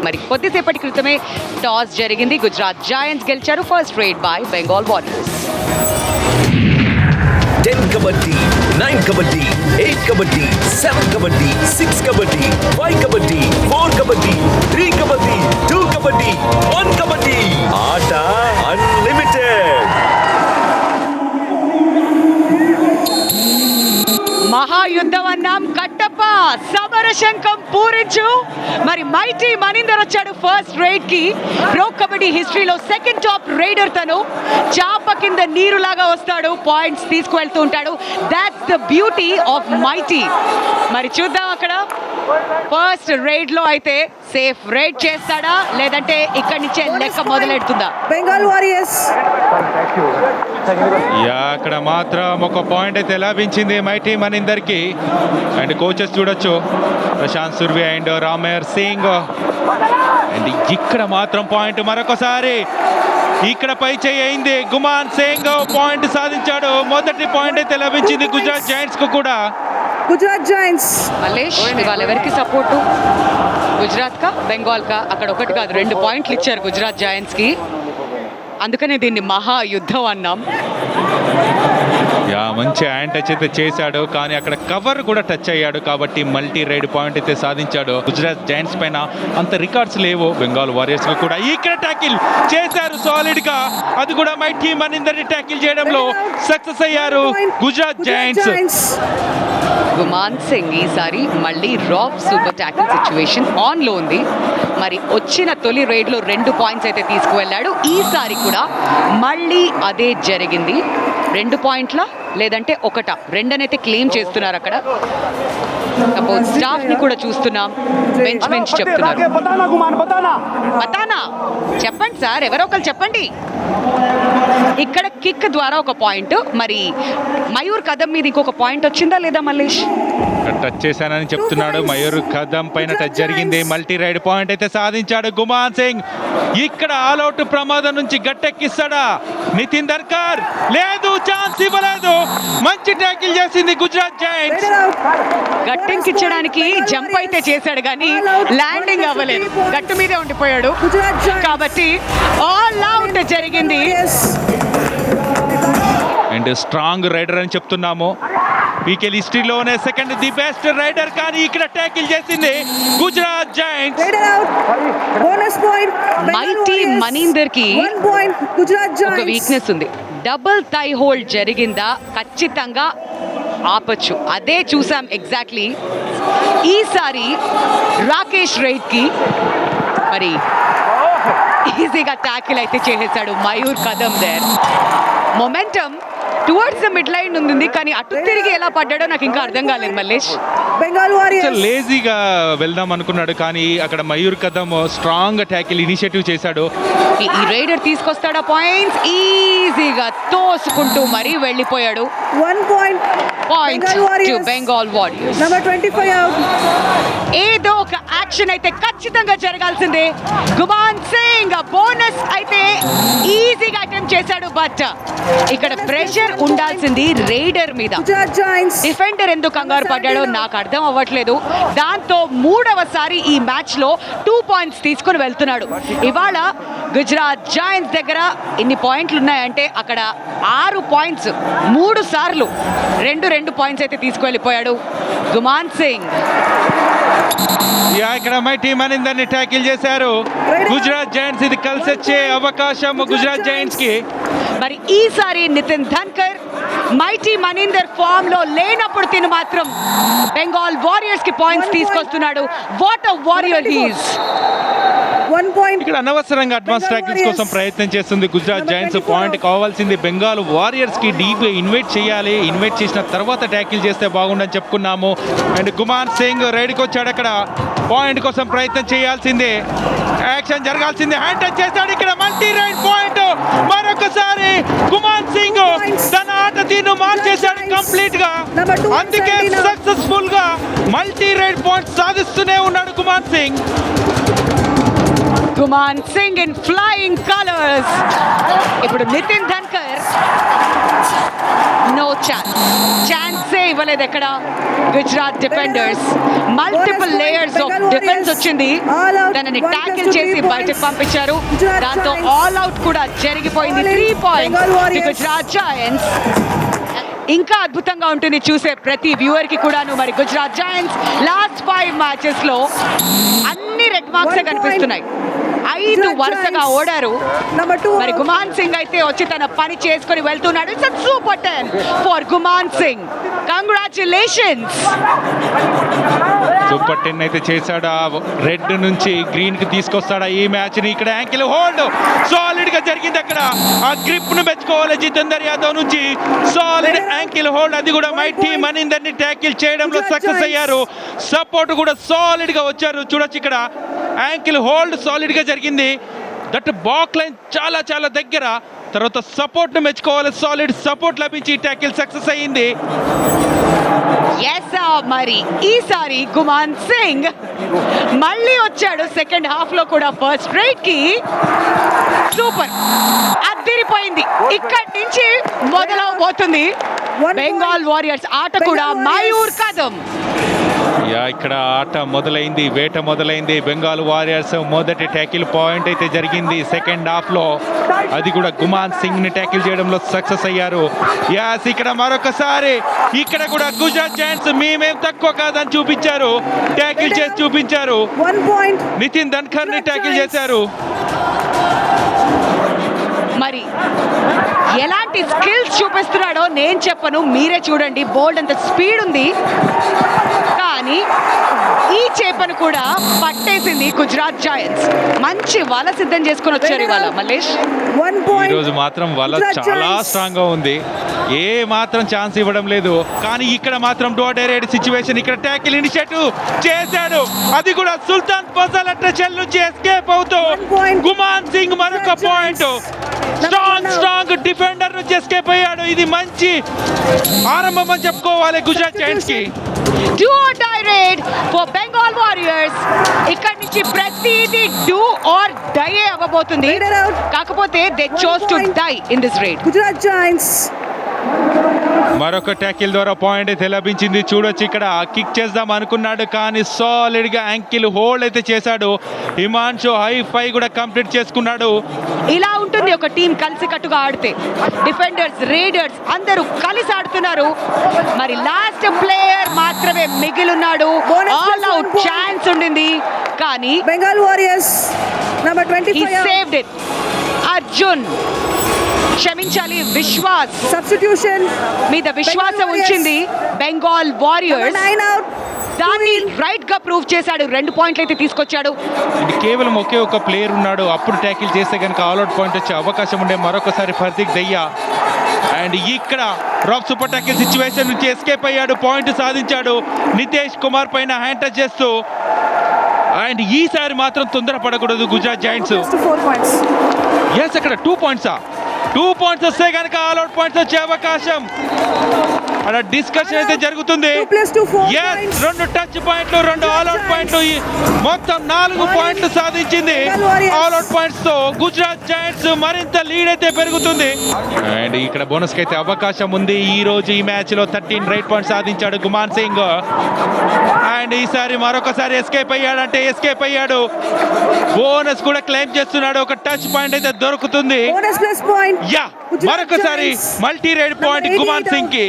మరి కొద్దిసేపటి క్రితమే టాస్ జరిగింది. గుజరాత్ జాయింట్స్ గెలిచారు. First rate by Bengal warriors. 10 kabaddi, 9 kabaddi, 8 kabaddi, 7 kabaddi, 6 kabaddi, 5 kabaddi, 4 kabaddi, 3 kabaddi, 2 kabaddi, 1 kabaddi. Aata unlimited. మహాయుద్ధం అన్నాం. కట్టప్ప సమరశంఖం పూరించు. మరి మైటీ మనీందర్ వచ్చాడు ఫస్ట్ రైడ్ కి. ప్రో కబడ్డీ హిస్టరీలో సెకండ్ టాప్ రైడర్ తను. చాప కింద నీరులాగా వస్తాడు, పాయింట్స్ తీసుకువెళ్తూ ఉంటాడు. That's the beauty of mighty. మరి చూద్దాం అక్కడ ఫస్ట్ రైడ్ లో అయితే సేఫ్ రైడ్ చేస్తాడా లేదంటే ఇక్కడి నుంచే లెక్క మొదలెడుతుందా బెంగాల్ వారియర్స్. అక్కడ మాత్రం ఒక పాయింట్ అయితే లభించింది మైటీ మనీందర్ కి. అండ్ కోచెస్ చూడొచ్చు, ప్రశాంత్ సుర్వే అండ్ రామేర్ సింగ్. అండ్ ఇక్కడ మాత్రం పాయింట్ మరొకసారి ఇక్కడ పై చేయి అయింది. గుమాన్ సింగ్ పాయింట్ సాధించాడు. మొదటి పాయింట్ అయితే లభించింది గుజరాత్ జాయింట్స్ కు కూడా. గుజరాత్ జాయింట్స్ మల్లేష్ ఇవాళ ఎవరికి సపోర్టు? గుజరాత్ కా బెంగాల్ కా? అక్కడ ఒకటి కాదు 2 పాయింట్లు ఇచ్చారు గుజరాత్ జాయింట్స్ కి. అందుకనే దీన్ని మహాయుద్ధం అన్నాం. మంచి హ్యాండ్ టచ్ అయితే చేశాడు, కానీ అక్కడ కవర్ కూడా టచ్ అయ్యాడు కాబట్టి మల్టీ రైడ్ పాయింట్ అయితే సాధించాడు. గుజరాత్ జాయింట్స్ పైన అంత రికార్డ్స్ లేవు, బెంగాల్ వారియర్స్ కూడా. ఇక్కడ ట్యాకిల్ చేశారు సాలిడ్ గా, అది కూడా మైటీ మనీందర్ ట్యాకిల్ చేయడంలో సక్సెస్ అయ్యారు గుజరాత్ జాయింట్స్. గుమాన్ సింగ్ ఈసారి మళ్ళీ rock super tackle situation on లో ఉంది. మరి వచ్చిన తొలి రైడ్ లో 2 పాయింట్స్ అయితే తీసుకువెళ్ళాడు. ఈసారి కూడా మళ్ళీ అదే జరిగింది. 2 పాయింట్ల లేదంటే 1 2 క్లెయిమ్ చేస్తున్నారు అక్కడ. సపోజ్ స్టాఫ్ ని కూడా చూస్తున్నాం, బెంచ్ చెప్తున్నారు. పతానా చెప్పండి సార్, ఎవరో ఒకరు చెప్పండి. ఇక్కడ కిక్ ద్వారా 1 పాయింట్. మరి మయూర్ కదం మీద ఇంకొక పాయింట్ వచ్చిందా లేదా మల్లేష్? టచ్ చేశానని చెప్తున్నాడు. మయూర్ కదం పైన టచ్ జరిగింది. మల్టీ రైడ్ పాయింట్ అయితే సాధించాడు గుమాన్ సింగ్. ఇక్కడ ఆల్అౌట్ ప్రమాదం నుంచి గట్టెక్కిస్తాడా నితిన్ దర్కర్? లేదు, ఛాన్స్ ఇవ్వలేదు. మంచి ట్యాకిల్ చేసింది గుజరాత్ జాయింట్స్. గట్టెక్కించడానికి జంప్ అయితే చేశాడు కానీ ల్యాండింగ్ అవ్వలేదు, గట్టు మీదే ఉండిపోయాడు. కాబట్టి ఆల్ అవుట్ జరిగింది. అండ్ స్ట్రాంగ్ రైడర్ అని చెప్తున్నాము. పీకేఎల్ హిస్టరీలోనే సెకండ్ ది బెస్ట్ రైడర్, కానీ ఇక్కడ ట్యాకిల్ చేసింది గుజరాత్ జాయింట్స్. మైటీ మనీందర్ కి ఒక వీక్నెస్ ఉంది. డబుల్ థై హోల్డ్ జరిగిందా ఖచ్చితంగా ఆపచ్చు. అదే చూసాం ఎగ్జాక్ట్లీ. ఈసారి రాకేష్ రైడ్ కి మరి ఈజీగా ట్యాకిల్ అయితే చేసేసాడు Mayur Kadam. There momentum towards the mid line ఉంది, కానీ అటు తిరిగి ఎలా పడ్డాడో నాకు ఇంకా అర్థం కాలేదు మల్లేష్. బెంగాల్ వారియర్స్ లేజీగా వెళ్దాం అనుకున్నాడు, కానీ అక్కడ మయూర్ కదం స్ట్రాంగ్ ట్యాకిల్ ఇనిషియేటివ్ చేశాడు. ఈ రైడర్ తీసుకొస్తాడా పాయింట్స్? ఈజీగా తోసుకుంటూ మరీ వెళ్ళిపోయాడు. 1 point to Bengal warriors. Number 25 out. ఏదో ఒక యాక్షన్ అయితే ఖచ్చితంగా జరగాల్సిందే. గుమాన్ సింగ్ బోనస్ అయితే ఈజీగా అటెంప్ట్ చేశాడు, బట్ ఇక్కడ ప్రెషర్ ఉండాల్సింది రైడర్ మీద. డిఫెండర్ ఎందుకు కంగారు పడ్డాడో నాకు అర్థం అవ్వట్లేదు. దాంతో 3వసారి ఈ మ్యాచ్ లో 2 పాయింట్స్ తీసుకుని వెళ్తున్నాడు. ఇవాళ గుజరాత్ జాయింట్స్ దగ్గర ఇన్ని పాయింట్లు ఉన్నాయంటే అక్కడ 6 పాయింట్స్ 3 సార్లు 2 పాయింట్స్ అయితే తీసుకువెళ్ళిపోయాడు గుమాన్ సింగ్. ఇక్కడ మైటీ మనీందర్ ని ట్యాకిల్ చేశారు గుజరాత్ జాయింట్స్. ఇది కలిసి వచ్చే అవకాశం గుజరాత్ జాయింట్స్ కి. మరి ఈసారి నితిన్ ధన్కర్ మైటీ మనీందర్ ఫామ్ లో లేనప్పుడు తిను మాత్రం బెంగాల్ వారియర్స్ కి పాయింట్స్ తీసుకొస్తున్నాడు. What a warrior he is. 1 point. ఇక్కడ అనవసరంగా అడ్వాన్స్ Bengal ట్యాకిల్స్ కోసం Warriors. ప్రయత్నం చేస్తుంది గుజరాత్ Number జైంట్స్. 24. పాయింట్ కావాల్సింది బెంగాల్ వారియర్స్ కి డీప్ ఇన్వైట్ చేయాలి. ఇన్వైట్ చేసిన తర్వాత ట్యాకిల్ చేస్తే బాగుండని చెప్పుకున్నాము. అండ్ గుమాన్ సింగ్ రైడ్కి వచ్చాడు. అక్కడ పాయింట్ కోసం ప్రయత్నం చేయాల్సిందే, యాక్షన్ జరగాల్సిందే. హ్యాండ్ టచ్ చేశాడు. ఇక్కడ మల్టీ రైడ్ పాయింట్ మరొకసారి గుమాన్ సింగ్ తన ఆట తీరును మార్చేశాడు కంప్లీట్ గా. Number 2 అందుకే సక్సెస్ఫుల్ గా మల్టీ రైడ్ పాయింట్ సాధిస్తూనే ఉన్నాడు Guman Singh. Guman Singh in flying colours. ఇప్పుడు నితిన్ ధన్కర్ నో ఛాన్సే ఇవ్వలేదు ఎక్కడ Gujarat defenders. Multiple layers of defence వచ్చింది, తనని ట్యాకిల్ చేసి బయటకు పంపించారు. దాంతో ఆల్ అవుట్ కూడా జరిగిపోయింది. 3 పాయింట్స్ గుజరాత్ జైంట్స్. ఇంకా అద్భుతంగా ఉంటుంది చూసే ప్రతి వ్యూవర్ కి కూడాను. మరి గుజరాత్ జైంట్స్ లాస్ట్ 5 మ్యాచెస్ లో అన్ని రెడ్ మార్క్స్ కనిపిస్తున్నాయి. 5 వరుసగా ఓడారు. Number 2. మరి గుమాన్ సింగ్ అయితే వచ్చి తన పని చేసుకొని వెళ్తున్నాడు. It's super 10 for Guman Singh. Congratulations. Super 10 అయితే చేశాడు. ఆ రెడ్ నుంచి గ్రీన్ కి తీసుకొస్తాడా ఈ మ్యాచ్ ని? ఇక్కడ యాంకిల్ హోల్డ్ సాలిడ్ గా జరిగింది. అక్కడ ఆ గ్రిప్ ను మెచ్చుకోవాలి జితేందర్ యాదవ్ నుంచి. సాలిడ్ యాంకిల్ హోల్డ్, అది కూడా మై టీమ్ మనిందర్ ని ట్యాకిల్ చేయడంలో సక్సెస్ అయ్యారు. సపోర్ట్ కూడా సాలిడ్ గా వచ్చారు. చూడొచ్చు ఇక్కడ యాంకిల్ హోల్డ్ సాలిడ్ గా జరిగింది. దట్ బాక్ లైన్ చాలా చాలా దగ్గర. తర్వాత సపోర్ట్ ను మెచ్చుకోవాలి. సాలిడ్ సపోర్ట్ లభించి ట్యాకిల్ సక్సెస్ అయ్యింది. ఎస్, మరి ఈసారి గుమాన్ సింగ్ మళ్ళీ వచ్చాడు సెకండ్ హాఫ్ లో కూడా. ఫస్ట్ రైట్ కి సూపర్ అదిరిపోయింది. ఇక్కడి నుంచి మొదలవబోతుంది బెంగాల్ వారియర్స్ ఆట కూడా. మయూర్ కదం ఇక్కడ ఆట మొదలైంది, వేట మొదలైంది. బెంగాల్ వారియర్స్ మొదటి ట్యాకిల్ పాయింట్ అయితే జరిగింది సెకండ్ హాఫ్ లో. అది కూడా గుమాన్ సింగ్ ని ట్యాకిల్ చేయడంలో సక్సెస్ అయ్యారు. యాస్, ఇక్కడ మరొకసారి ఇక్కడ కూడా గుజరాత్ జైంట్స్ మేమేం తక్కువ కాదని చూపించారు. ట్యాకిల్ చేసి చూపించారు. 1 point. నితిన్ ధన్కర్ ని ట్యాకిల్ చేశారు. మరి ఎలాంటి స్కిల్స్ చూపిస్తున్నాడో నేను చెప్పను, మీరే చూడండి. బోల్డ్ అంత స్పీడ్ ఉంది, కానీ ఈ చేపను కూడా పట్టేసింది గుజరాత్ జైంట్స్. మంచి వల సిద్ధం చేసుకొని వచ్చారు ఇవాళ మల్లేష్. 1 point. ఈ రోజు మాత్రం వల గుజరాత్ చాలా జైంట్స్. స్ట్రాంగ్ గా ఉంది. ఏ మాత్రం ఛాన్స్ ఇవ్వడం లేదు. కానీ ఇక్కడ మాత్రం డైరెక్ట్ సిచ్యువేషన్. ఇక్కడ ట్యాకిల్ ఇనిషియేటివ్ చేశాడు. అది కూడా సుల్తాన్ ఫజల్ అట్రచెల్ నుంచి ఎస్కేప్ అవుతూ 1 point. గుమాన్ సింగ్ మరొక పాయింట్. స్ట్రాంగ్ డిఫెండర్ నుంచి ఎస్కేప్ అయ్యాడు. ఇది మంచి ఆరంభం అని చెప్పుకోవాలి గుజరాత్ జైంట్స్ కి. Do or die raid for Bengal warriors. ఇక్కడి నుంచి ప్రతిదీ డూ ఆర్ డై అవ్వబోతుంది. Raider out. కాకపోతే they chose to die in this raid. Gujarat Giants. మరొక ట్యాకిల్ ద్వారా పాయింట్ అయితే లభించింది. చూడొచ్చు ఇక్కడ కిక్ చేద్దాం అనుకున్నాడు, కానీ సాలిడ్ గా యాంకిల్ హోల్డ్ అయితే చేశాడు. హిమాన్షు హై ఫై కూడా కంప్లీట్ చేసుకున్నాడు. ఇలా ఉంటుంది ఒక టీం కలిసి కట్టుగా ఆడితే. డిఫెండర్స్, రైడర్స్ అందరూ కలిసి ఆడుతున్నారు. మరి లాస్ట్ ప్లేయర్ మాత్రమే మిగిలిన్నాడు. Bonus all plus out 1 point. Chance ఉండింది, కానీ Bengal Warriors. Number he 25 out. saved it. Arjun, క్షమించాలి, విశ్వాస్ Substitution. మీద విశ్వాసం Bengal Warriors. ఉంచింది బెంగాల్ Number వారియర్స్. 9 out. దాన్ని రైట్ గా ప్రూవ్ చేశాడు. 2 పాయింట్లు అయితే తీసుకొచ్చాడు. ఇది కేవలం ఒకే ఒక ప్లేయర్ ఉన్నాడు. అప్పుడు ట్యాకిల్ చేస్తే కనుక ఆల్అౌట్ పాయింట్ వచ్చే అవకాశం ఉండే. మరొకసారి ఫర్దీక్ దయ్యా. అండ్ ఇక్కడ డ్రాప్ సూపర్ ట్యాకిల్ సిచ్యువేషన్ నుంచి ఎస్కేప్ అయ్యాడు. పాయింట్ సాధించాడు నితేష్ కుమార్ పైన హ్యాండ్ టచ్ చేస్తూ. అండ్ ఈసారి మాత్రం తొందరపడకూడదు Gujarat giants. Just to 4 points. Yes, అక్కడ 2 పాయింట్సా? 2 పాయింట్స్ వస్తే కనుక ఆల్అౌట్ పాయింట్స్ వచ్చే అవకాశం. అక్కడ డిస్కషన్ అయితే జరుగుతుంది. 2 plus 2 4 ఎస్, points. 2 టచ్ పాయింట్లు, 2 ఆల్అౌట్ పాయింట్లు, మొత్తం 4 పాయింట్లు సాధించింది. ఆల్అౌట్ పాయింట్స్ తో గుజరాత్ జైంట్స్ మరింత లీడ్ అయితే పెరుగుతుంది. అండ్ ఇక్కడ బోనస్ కి అయితే అవకాశం ఉంది. ఈ రోజు ఈ మ్యాచ్ లో 13 రైట్ పాయింట్స్ సాధించాడు గుమాన్ సింగ్. అండ్ ఈసారి మరొకసారి ఎస్కేప్ అయ్యాడంటే ఎస్కేప్ అయ్యాడు. బోనస్ కూడా క్లెయిమ్ చేస్తున్నాడు. ఒక టచ్ పాయింట్ అయితే దొరుకుతుంది. Bonus plus point. యా, మరొకసారి multi ride point Guman Singh కి.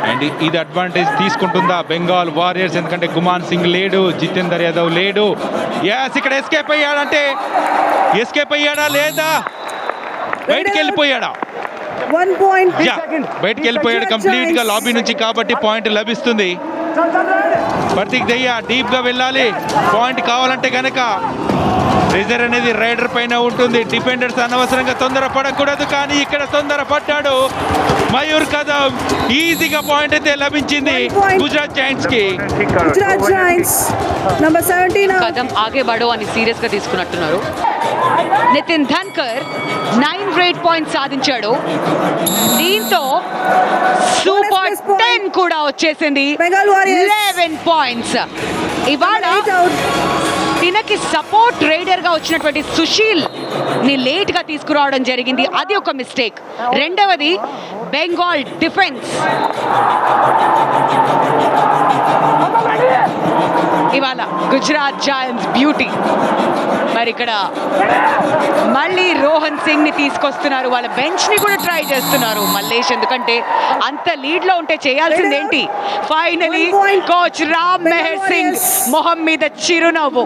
అండ్ ఇది అడ్వాంటేజ్ తీసుకుంటుందా బెంగాల్ వారియర్స్? ఎందుకంటే గుమాన్ సింగ్ లేడు, జితేందర్ యాదవ్ లేడు. యాస్, ఇక్కడ ఎస్కేప్ అయ్యాడంటే ఎస్కేప్ అయ్యాడా లేదా? బయటికి వెళ్ళిపోయాడా? 1 point. యా, బయటికి వెళ్ళిపోయాడు కంప్లీట్ గా లాబీ నుంచి. కాబట్టి పాయింట్ లభిస్తుంది. ప్రతీక్ దయ్యా డీప్ గా వెళ్ళాలి. పాయింట్ కావాలంటే కనుక ప్రెజర్ అనేది రైడర్ పైన ఉంటుంది. డిఫెండర్స్ అనవసరంగా తొందర పడకూడదు, కానీ ఇక్కడ తొందర పడ్డాడు మయూర్ కదం. ఈజీగా పాయింట్ అయితే లభించింది గుజరాత్ జైంట్స్ కి. Gujarat Giants. Number 17 out. కదం ఆగే బడో అని సీరియస్ గా తీసుకున్నట్టున్నారు. నితిన్ ధన్కర్ 9 రేట్ పాయింట్స్ సాధించాడు. దీంతో సూపర్ 10 కూడా వచ్చేసింది. Bengal Warriors. 11 పాయింట్స్. ఇవాళ 8 out. తినకి సపోర్ట్ రైడర్ గా వచ్చినటువంటి సుశీల్ ని లేట్ గా తీసుకురావడం జరిగింది. అది ఒక మిస్టేక్. రెండవది బెంగాల్ డిఫెన్స్ ఇవాళ గుజరాత్ జాయింట్స్ బ్యూటీ. మరి ఇక్కడ మళ్ళీ రోహన్ సింగ్ ని తీసుకొస్తున్నారు. వాళ్ళ బెంచ్ ని కూడా ట్రై చేస్తున్నారు మల్లేష్, ఎందుకంటే అంత లీడ్ లో ఉంటే చేయాల్సింది ఏంటి. ఫైనలీ కోచ్ రామ్ మెహర్ సింగ్ మొహం మీద చిరునవ్వు.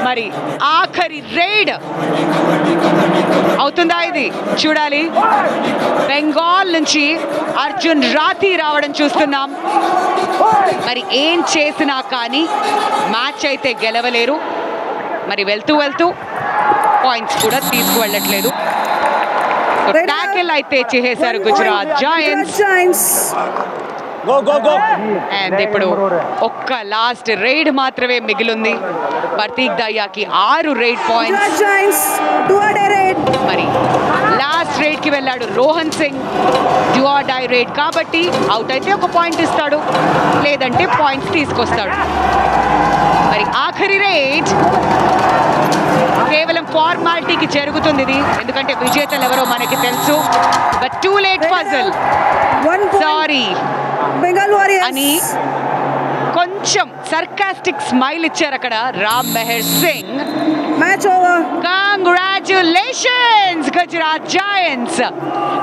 మరి ఆఖరి రైడ్ అవుతుందా ఇది చూడాలి. బెంగాల్ నుంచి అర్జున్ రాథీ రావడం చూస్తున్నాం. మరి ఏం చేసినా కానీ మ్యాచ్ అయితే గెలవలేరు. మరి వెళ్తూ వెళ్తూ పాయింట్స్ కూడా తీసుకువెళ్ళట్లేదు. ట్యాకిల్ అయితే చేసేశారు గుజరాత్ జాయింట్స్. అండ్ ఇప్పుడు ఒక్క లాస్ట్ రైడ్ మాత్రమే మిగిలింది. ప్రతీక్ దయ్యాకి 6 raid points. Gujarat Giants. 2 raid. మరి లాస్ట్ రైడ్ కి వెళ్ళాడు Rohan Singh. Do or die raid కాబట్టి అవుట్ అయితే ఒక పాయింట్ ఇస్తాడు, లేదంటే పాయింట్స్ తీసుకొస్తాడు. మరి ఆఖరి రైడ్ కేవలం ఫార్మాలిటీకి జరుగుతుంది ఇది, ఎందుకంటే విజేతలు ఎవరో మనకి తెలుసు. బట్ టూ లేట్ పజల్ 1 point. Sorry Bengal Warriors. అని కొంచెం సర్కాస్టిక్ స్మైల్ ఇచ్చారు అక్కడ Ram Mehar Singh. Match over. Congratulations Gujarat giants.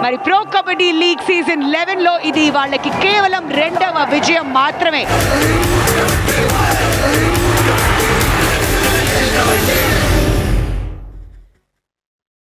మరి ప్రో కబడ్డీ లీగ్ సీజన్ 11లో ఇది వాళ్ళకి కేవలం 2వ విజయం మాత్రమే.